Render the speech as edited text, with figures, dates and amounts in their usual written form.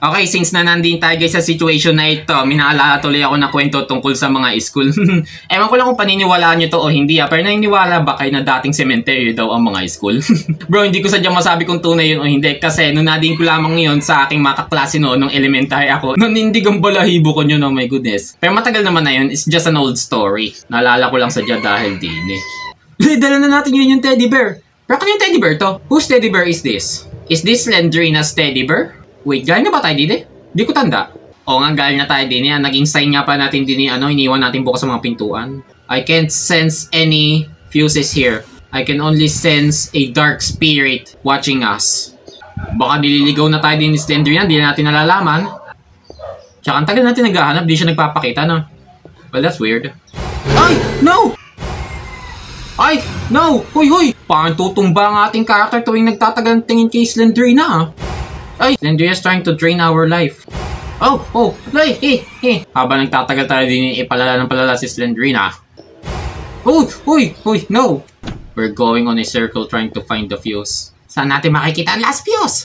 Okay, since na nandun tayo guys sa situation na ito, minaalala tuloy ako na kwento tungkol sa mga school. Ewan ko lang kung paniniwalaan nyo to o hindi pero naniniwala ba kayo na dating cemetery daw ang mga school? Bro, hindi ko sadyang masabi kung tunay yun o hindi kasi nung nading ko lamang yun sa aking mga kaklase noon nung elementary ako, nanindig ang balahibo ko nyo, oh my goodness. Pero matagal naman na yun, it's just an old story. Naalala ko lang sadya dahil din dala na natin yun yung teddy bear. Pero kanya yung teddy bear to? Whose teddy bear is this? Is this Slendrina's teddy bear? Wait, galing na ba tayo din Di ko tanda. Oo nga, galing na tayo din naging sign nga pa natin din iniwan natin bukas sa mga pintuan. I can't sense any fuses here. I can only sense a dark spirit watching us. Baka nililigaw na tayo din ni Slendrina, di na natin nalalaman. Tsaka ang tagal natin naghahanap, di siya nagpapakita, no? Well, that's weird. Ay! No! Ay! No! Hoy, hoy! Parang tutumba ang ating character tuwing nagtatagal ng tingin kay Slendrina, Ay! Slendrina's trying to drain our life. Oh! Oh! Ay! Habang nagtatagal tayo din, ipalala ng palala si Slendrina. Oh! Hoy! Hoy! No! We're going on a circle trying to find the fuse. Saan natin makikita ang last fuse?